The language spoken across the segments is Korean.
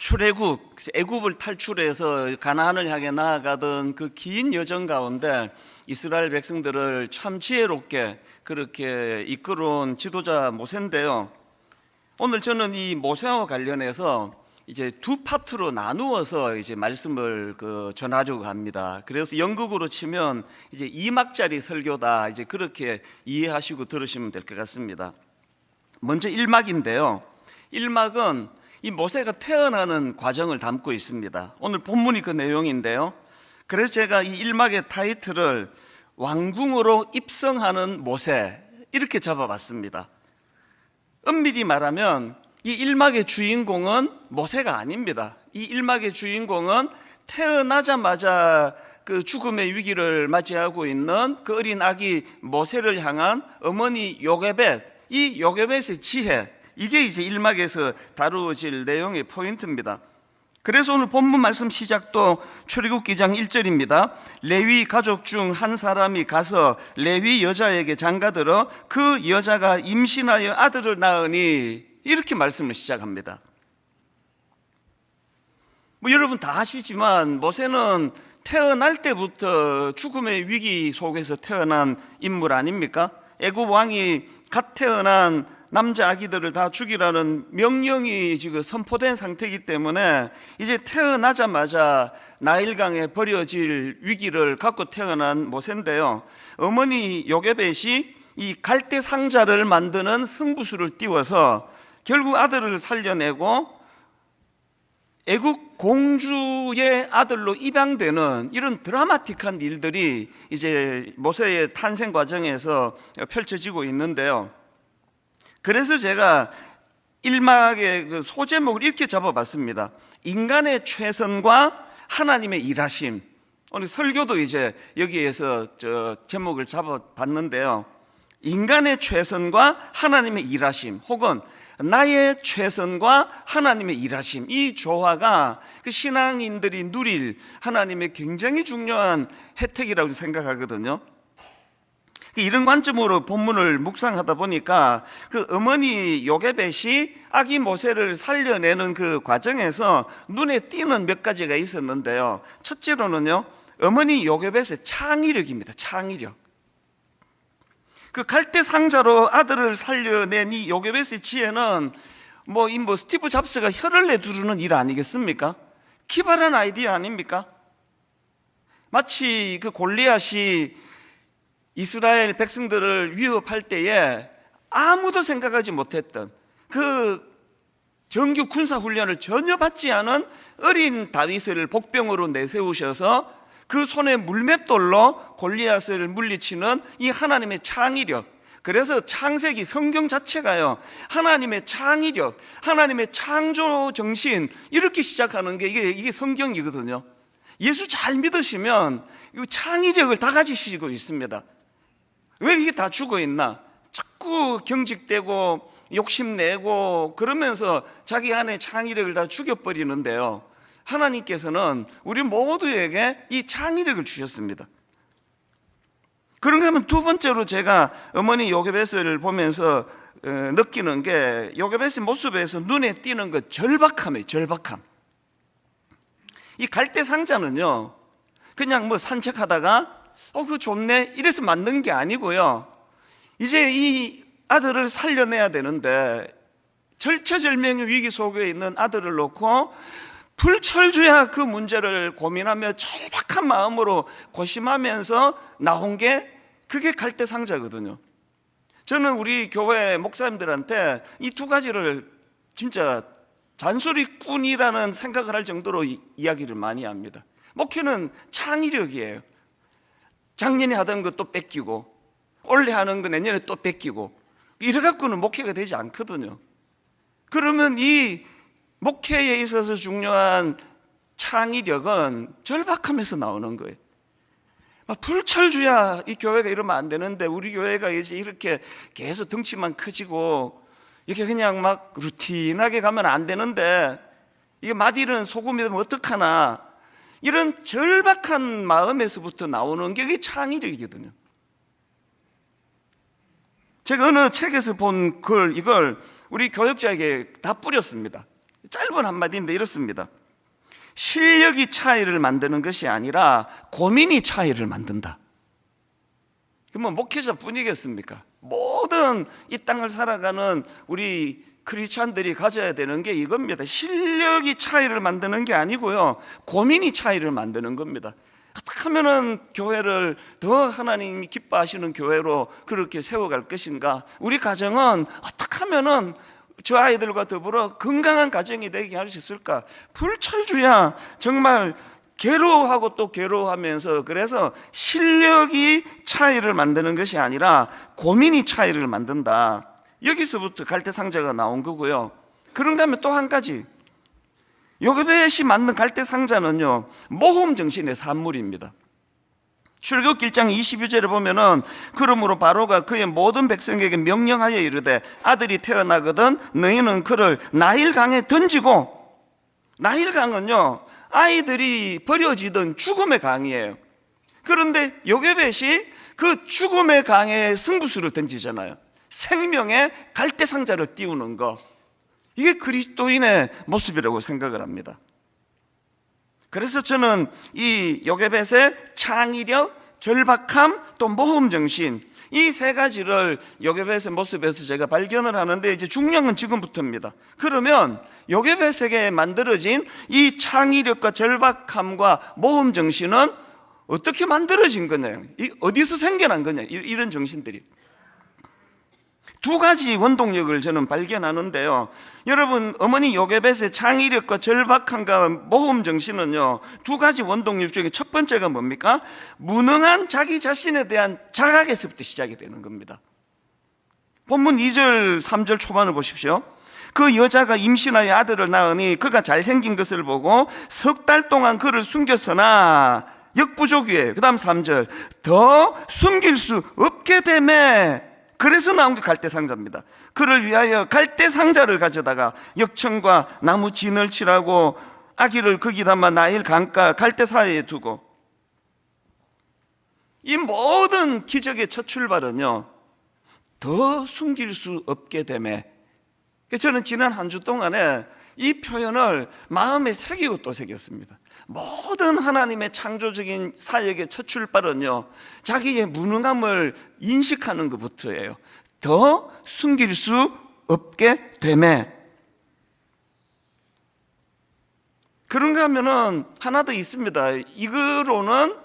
출애굽, 애굽을 탈출해서 가나안을 향해 나아가던 그 긴 여정 가운데 이스라엘 백성들을 참 지혜롭게 그렇게 이끌어온 지도자 모세인데요. 오늘 저는 이 모세와 관련해서 이제 두 파트로 나누어서 이제 말씀을 전하려고 합니다. 그래서 연극으로 치면 이제 2막짜리 설교다, 이제 그렇게 이해하시고 들으시면 될 것 같습니다. 먼저 1막인데요. 1막은 이 모세가 태어나는 과정을 담고 있습니다. 오늘 본문이 그 내용인데요. 그래서 제가 이 1막의 타이틀을 왕궁으로 입성하는 모세 이렇게 잡아봤습니다. 엄밀히 말하면 이 1막의 주인공은 모세가 아닙니다. 이 1막의 주인공은 태어나자마자 그 죽음의 위기를 맞이하고 있는 그 어린 아기 모세를 향한 어머니 요게벳, 이 요게벳의 지혜, 이게 이제 1막에서 다루어질 내용의 포인트입니다. 그래서 오늘 본문 말씀 시작도 출애굽기 2장 1절입니다. 레위 가족 중 한 사람이 가서 레위 여자에게 장가들어 그 여자가 임신하여 아들을 낳으니, 이렇게 말씀을 시작합니다. 여러분 다 아시지만 모세는 태어날 때부터 죽음의 위기 속에서 태어난 인물 아닙니까? 애굽 왕이 갓 태어난 남자 아기들을 다 죽이라는 명령이 지금 선포된 상태이기 때문에 이제 태어나자마자 나일강에 버려질 위기를 갖고 태어난 모세인데요. 어머니 요게벳이 이 갈대 상자를 만드는 승부수를 띄워서 결국 아들을 살려내고 애국 공주의 아들로 입양되는 이런 드라마틱한 일들이 이제 모세의 탄생 과정에서 펼쳐지고 있는데요. 그래서 제가 1막의 그 소제목을 이렇게 잡아봤습니다. 인간의 최선과 하나님의 일하심. 오늘 설교도 이제 여기에서 제목을 잡아봤는데요. 인간의 최선과 하나님의 일하심, 혹은 나의 최선과 하나님의 일하심, 이 조화가 그 신앙인들이 누릴 하나님의 굉장히 중요한 혜택이라고 생각하거든요. 이런 관점으로 본문을 묵상하다 보니까 그 어머니 요게벳이 아기 모세를 살려내는 그 과정에서 눈에 띄는 몇 가지가 있었는데요. 첫째로는요, 어머니 요게벳의 창의력입니다. 창의력. 그 갈대 상자로 아들을 살려낸 이 요게벳의 지혜는 스티브 잡스가 혀를 내두르는 일 아니겠습니까? 기발한 아이디어 아닙니까? 마치 그 골리앗이 이스라엘 백성들을 위협할 때에 아무도 생각하지 못했던 그 정규 군사 훈련을 전혀 받지 않은 어린 다윗을 복병으로 내세우셔서 그 손에 물맷돌로 골리앗을 물리치는 이 하나님의 창의력. 그래서 창세기 성경 자체가요, 하나님의 창의력, 하나님의 창조 정신, 이렇게 시작하는 게 이게 성경이거든요. 예수 잘 믿으시면 이 창의력을 다 가지시고 있습니다. 왜 이게 다 죽어 있나? 자꾸 경직되고 욕심내고 그러면서 자기 안에 창의력을 다 죽여버리는데요, 하나님께서는 우리 모두에게 이 창의력을 주셨습니다. 그런가 하면 두 번째로 제가 어머니 요게벳을 보면서 느끼는 게, 요게벳의 모습에서 눈에 띄는 것, 절박함이에요. 절박함. 이 갈대 상자는요, 그냥 산책하다가 그거 좋네 이래서 만든 게 아니고요, 이제 이 아들을 살려내야 되는데 절체절명의 위기 속에 있는 아들을 놓고 불철주야 그 문제를 고민하며 절박한 마음으로 고심하면서 나온 게, 그게 갈대 상자거든요. 저는 우리 교회 목사님들한테 이 두 가지를 진짜 잔소리꾼이라는 생각을 할 정도로 이야기를 많이 합니다. 목회는 창의력이에요. 작년에 하던 거 또 뺏기고, 올해 하는 거 내년에 또 뺏기고, 이래갖고는 목회가 되지 않거든요. 그러면 이 목회에 있어서 중요한 창의력은 절박함에서 나오는 거예요. 불철주야 이 교회가 이러면 안 되는데, 우리 교회가 이제 이렇게 계속 덩치만 커지고 이렇게 그냥 루틴하게 가면 안 되는데, 이게 맛이는 소금이 되면 어떡하나, 이런 절박한 마음에서부터 나오는 게 이게 창의력이거든요. 제가 어느 책에서 본 이걸 우리 교역자에게 다 뿌렸습니다. 짧은 한마디인데 이렇습니다. 실력이 차이를 만드는 것이 아니라 고민이 차이를 만든다. 그러면 목회자뿐이겠습니까? 모든 이 땅을 살아가는 우리 크리스찬들이 가져야 되는 게 이겁니다. 실력이 차이를 만드는 게 아니고요, 고민이 차이를 만드는 겁니다. 어떻게 하면은 교회를 더 하나님이 기뻐하시는 교회로 그렇게 세워갈 것인가? 우리 가정은 어떻게 하면은 저 아이들과 더불어 건강한 가정이 되게 할 수 있을까? 불철주야 정말 괴로워하고 또 괴로워하면서, 그래서 실력이 차이를 만드는 것이 아니라 고민이 차이를 만든다. 여기서부터 갈대상자가 나온 거고요. 그런가 하면 또 한 가지, 요게벳이 만든 갈대상자는요, 모험 정신의 산물입니다. 출애굽기 1장 22절에 보면은 그러므로 바로가 그의 모든 백성에게 명령하여 이르되 아들이 태어나거든 너희는 그를 나일강에 던지고, 나일강은요 아이들이 버려지던 죽음의 강이에요. 그런데 요게벳이 그 죽음의 강에 승부수를 던지잖아요. 생명의 갈대상자를 띄우는 거, 이게 그리스도인의 모습이라고 생각을 합니다. 그래서 저는 이 요게벳의 창의력, 절박함, 또 모험정신, 이 세 가지를 요게벳의 모습에서 제가 발견을 하는데, 이제 중요한 건 지금부터입니다. 그러면 요게벳에게 만들어진 이 창의력과 절박함과 모험정신은 어떻게 만들어진 거냐, 어디서 생겨난 거냐, 이런 정신들이 두 가지 원동력을 저는 발견하는데요. 여러분, 어머니 요게벳의 창의력과 절박함과 모험 정신은요, 두 가지 원동력 중에 첫 번째가 뭡니까? 무능한 자기 자신에 대한 자각에서부터 시작이 되는 겁니다. 본문 2절 3절 초반을 보십시오. 그 여자가 임신하여 아들을 낳으니 그가 잘생긴 것을 보고 석 달 동안 그를 숨겼으나 역부족이에요. 그 다음 3절, 더 숨길 수 없게 되매, 그래서 나온 게 갈대상자입니다. 그를 위하여 갈대상자를 가져다가 역청과 나무 진을 칠하고 아기를 거기 담아 나일 강가 갈대 사이에 두고, 이 모든 기적의 첫 출발은요, 더 숨길 수 없게 되매. 저는 지난 한 주 동안에 이 표현을 마음에 새기고 또 새겼습니다. 모든 하나님의 창조적인 사역의 첫 출발은요, 자기의 무능함을 인식하는 것부터예요. 더 숨길 수 없게 되매. 그런가 하면은 하나 더 있습니다. 이거로는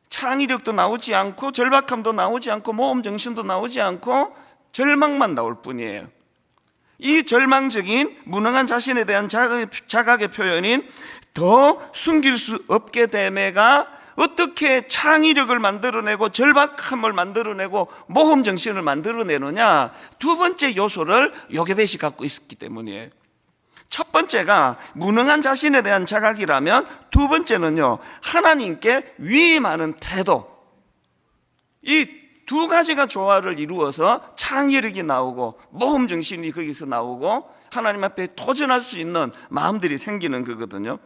창의력도 나오지 않고 절박함도 나오지 않고 모험정신도 나오지 않고 절망만 나올 뿐이에요. 이 절망적인 무능한 자신에 대한 자각의 표현인 더 숨길 수 없게 됨에가 어떻게 창의력을 만들어내고 절박함을 만들어내고 모험정신을 만들어내느냐, 두 번째 요소를 요게벳이 갖고 있었기 때문이에요. 첫 번째가 무능한 자신에 대한 자각이라면, 두 번째는요, 하나님께 위임하는 태도. 이 두 가지가 조화를 이루어서 창의력이 나오고 모험정신이 거기서 나오고 하나님 앞에 도전할 수 있는 마음들이 생기는 거거든요.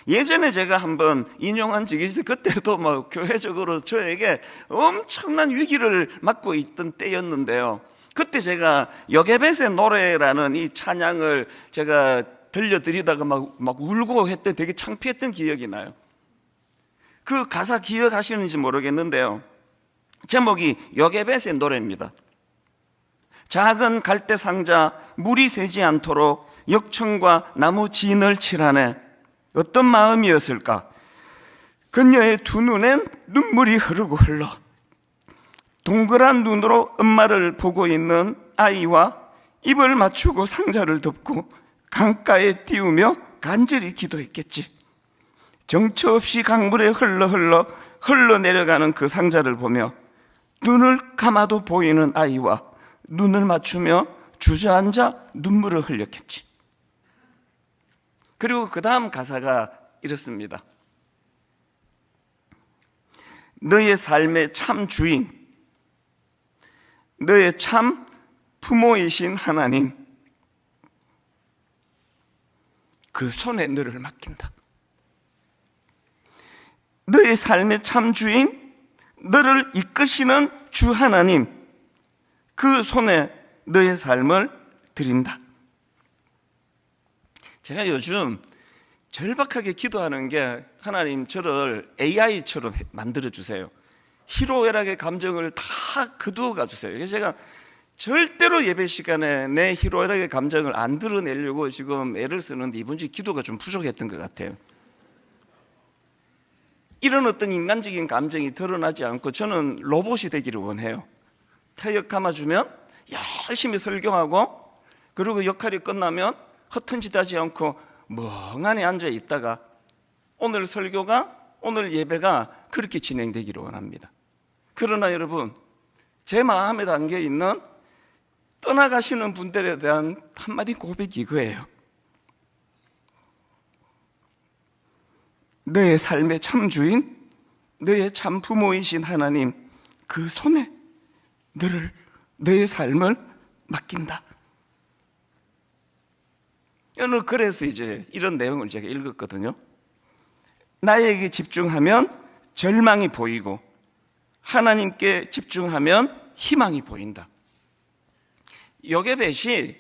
예전에 제가 한번 인용한 적이 있어요. 그때도 뭐 교회적으로 저에게 엄청난 위기를 맞고 있던 때였는데요. 그때 제가 요게벳의 노래라는 이 찬양을 제가 들려드리다가 막 울고 했던, 되게 창피했던 기억이 나요. 그 가사 기억하시는지 모르겠는데요, 제목이 요게벳의 노래입니다. 작은 갈대 상자 물이 새지 않도록 역청과 나무 진을 칠하네. 어떤 마음이었을까? 그녀의 두 눈엔 눈물이 흐르고 흘러 동그란 눈으로 엄마를 보고 있는 아이와 입을 맞추고 상자를 덮고 강가에 띄우며 간절히 기도했겠지. 정처 없이 강물에 흘러내려가는 그 상자를 보며 눈을 감아도 보이는 아이와 눈을 맞추며 주저앉아 눈물을 흘렸겠지. 그리고 그 다음 가사가 이렇습니다. 너의 삶의 참 주인, 너의 참 부모이신 하나님, 그 손에 너를 맡긴다. 너의 삶의 참 주인, 너를 이끄시는 주 하나님, 그 손에 너의 삶을 드린다. 제가 요즘 절박하게 기도하는 게 하나님 저를 AI처럼 만들어 주세요. 희로애락의 감정을 다 거두어 가주세요. 그래서 제가 절대로 예배 시간에 내 희로애락의 감정을 안 드러내려고 지금 애를 쓰는데 이번 주 기도가 좀 부족했던 것 같아요. 이런 어떤 인간적인 감정이 드러나지 않고 저는 로봇이 되기를 원해요. 타협 감아주면 열심히 설교하고, 그리고 역할이 끝나면 허튼짓하지 않고 멍하니 앉아 있다가 오늘 설교가, 오늘 예배가 그렇게 진행되기를 원합니다. 그러나 여러분, 제 마음에 담겨 있는 떠나가시는 분들에 대한 한마디 고백이 이거예요. 너의 삶의 참 주인, 너의 참 부모이신 하나님, 그 손에 너의 삶을 맡긴다. 오늘 그래서 이제 이런 내용을 제가 읽었거든요. 나에게 집중하면 절망이 보이고 하나님께 집중하면 희망이 보인다. 요게벳이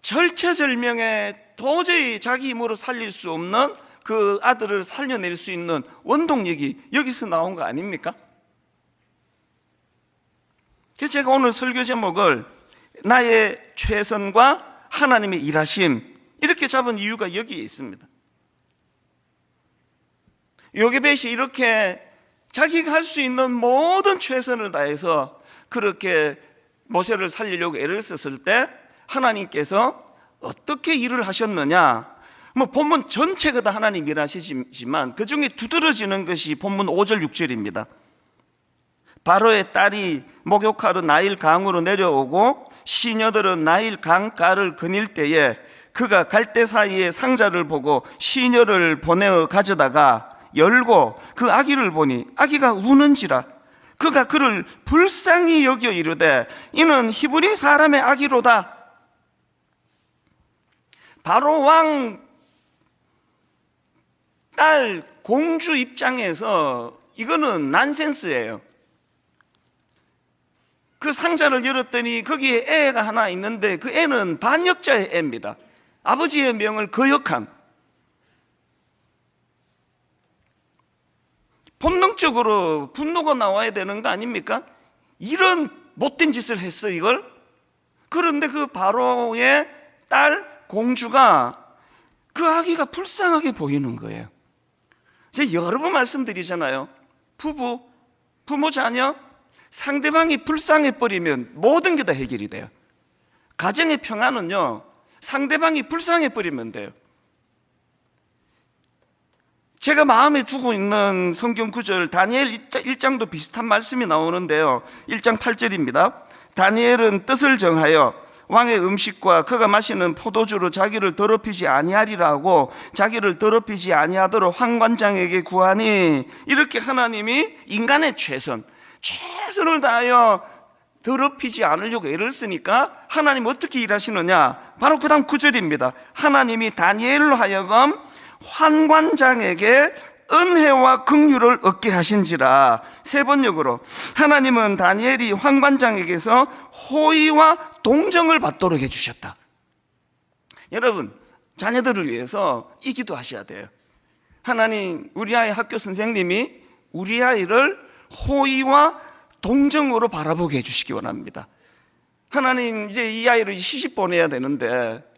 절체절명에 도저히 자기 힘으로 살릴 수 없는 그 아들을 살려낼 수 있는 원동력이 여기서 나온 거 아닙니까? 그래서 제가 오늘 설교 제목을 나의 최선과 하나님의 일하심 이렇게 잡은 이유가 여기에 있습니다. 요게벳이 이렇게 자기가 할 수 있는 모든 최선을 다해서 그렇게 모세를 살리려고 애를 썼을 때 하나님께서 어떻게 일을 하셨느냐, 본문 전체가 다 하나님 일하시지만 그 중에 두드러지는 것이 본문 5절 6절입니다. 바로의 딸이 목욕하러 나일 강으로 내려오고 시녀들은 나일 강가를 거닐 때에 그가 갈대 사이에 상자를 보고 시녀를 보내어 가져다가 열고 그 아기를 보니 아기가 우는지라. 그가 그를 불쌍히 여겨 이르되 이는 히브리 사람의 아기로다. 바로 왕 딸 공주 입장에서 이거는 난센스예요. 그 상자를 열었더니 거기에 애가 하나 있는데 그 애는 반역자의 애입니다. 아버지의 명을 거역한, 본능적으로 분노가 나와야 되는 거 아닙니까? 이런 못된 짓을 했어 이걸. 그런데 그 바로의 딸 공주가 그 아기가 불쌍하게 보이는 거예요. 여러 번 말씀드리잖아요. 부모 자녀 상대방이 불쌍해버리면 모든 게 다 해결이 돼요. 가정의 평안은요, 상대방이 불쌍해버리면 돼요. 제가 마음에 두고 있는 성경 구절 다니엘 1장도 비슷한 말씀이 나오는데요. 1장 8절입니다. 다니엘은 뜻을 정하여 왕의 음식과 그가 마시는 포도주로 자기를 더럽히지 아니하리라 하고 자기를 더럽히지 아니하도록 환관장에게 구하니, 이렇게 하나님이 인간의 최선을 다하여 더럽히지 않으려고 애를 쓰니까 하나님 어떻게 일하시느냐, 바로 그 다음 9절입니다. 하나님이 다니엘로 하여금 환관장에게 은혜와 긍휼을 얻게 하신지라. 세 번역으로 하나님은 다니엘이 환관장에게서 호의와 동정을 받도록 해주셨다. 여러분, 자녀들을 위해서 이 기도하셔야 돼요. 하나님, 우리 아이 학교 선생님이 우리 아이를 호의와 동정으로 바라보게 해주시기 원합니다. 하나님, 이제 이 아이를 시집 보내야 되는데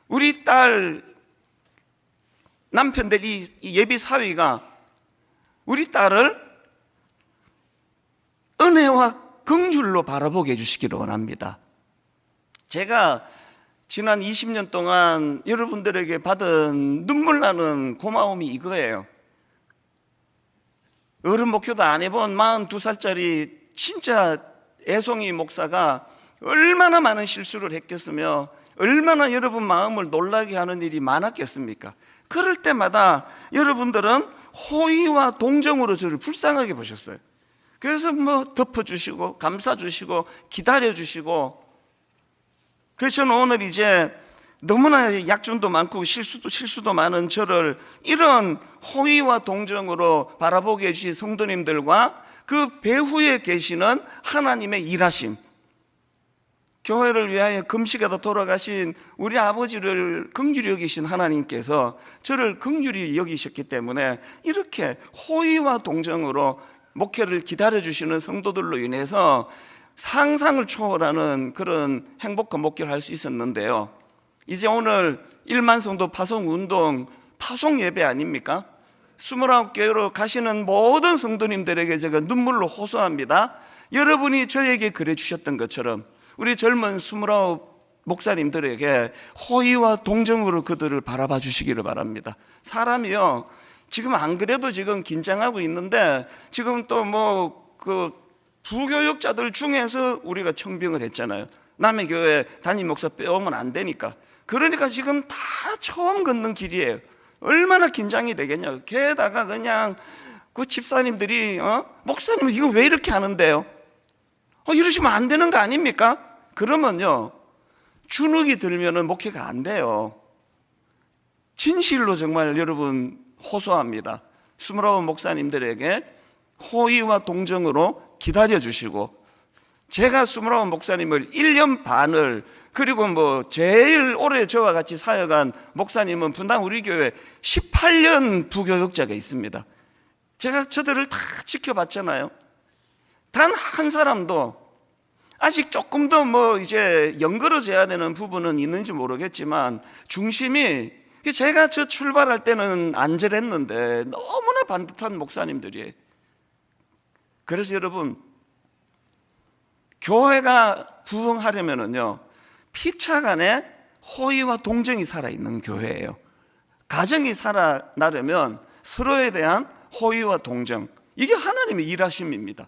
우리 딸 남편들 이 예비 사위가 우리 딸을 은혜와 긍휼로 바라보게 해주시기를 원합니다. 제가 지난 20년 동안 여러분들에게 받은 눈물 나는 고마움이 이거예요. 어른 목표도 안 해본 42살짜리 진짜 애송이 목사가 얼마나 많은 실수를 했겠으며 얼마나 여러분 마음을 놀라게 하는 일이 많았겠습니까? 그럴 때마다 여러분들은 호의와 동정으로 저를 불쌍하게 보셨어요. 그래서 덮어주시고 감싸주시고 기다려주시고. 그래서 저는 오늘 이제 너무나 약점도 많고 실수도 많은 저를 이런 호의와 동정으로 바라보게 해주신 성도님들과 그 배후에 계시는 하나님의 일하심, 교회를 위하여 금식에다 돌아가신 우리 아버지를 긍휼히 여기신 하나님께서 저를 긍휼히 여기셨기 때문에 이렇게 호의와 동정으로 목회를 기다려주시는 성도들로 인해서 상상을 초월하는 그런 행복한 목회를 할 수 있었는데요. 이제 오늘 1만 성도 파송운동 파송 예배 아닙니까? 29교회로 가시는 모든 성도님들에게 제가 눈물로 호소합니다. 여러분이 저에게 그래 주셨던 것처럼 우리 젊은 29 목사님들에게 호의와 동정으로 그들을 바라봐 주시기를 바랍니다. 사람이요, 지금 안 그래도 지금 긴장하고 있는데 지금 또 뭐 그 부교육자들 중에서 우리가 청빙을 했잖아요. 남의 교회 담임 목사 빼오면 안 되니까. 그러니까 지금 다 처음 걷는 길이에요. 얼마나 긴장이 되겠냐. 게다가 그냥 그 집사님들이 목사님은 이거 왜 이렇게 하는데요? 이러시면 안 되는 거 아닙니까? 그러면요, 주눅이 들면은 목회가 안 돼요. 진실로 정말 여러분 호소합니다. 29 목사님들에게 호의와 동정으로 기다려주시고, 제가 29 목사님을 1년 반을, 그리고 뭐 제일 오래 저와 같이 사역한 목사님은 분당 우리 교회 18년 부교육자가 있습니다. 제가 저들을 다 지켜봤잖아요. 단 한 사람도 아직 조금 더 뭐 이제 연결어져야 되는 부분은 있는지 모르겠지만 중심이, 제가 저 출발할 때는 안절했는데 너무나 반듯한 목사님들이에요. 그래서 여러분, 교회가 부흥하려면은요, 피차간에 호의와 동정이 살아있는 교회예요. 가정이 살아나려면 서로에 대한 호의와 동정, 이게 하나님의 일하심입니다.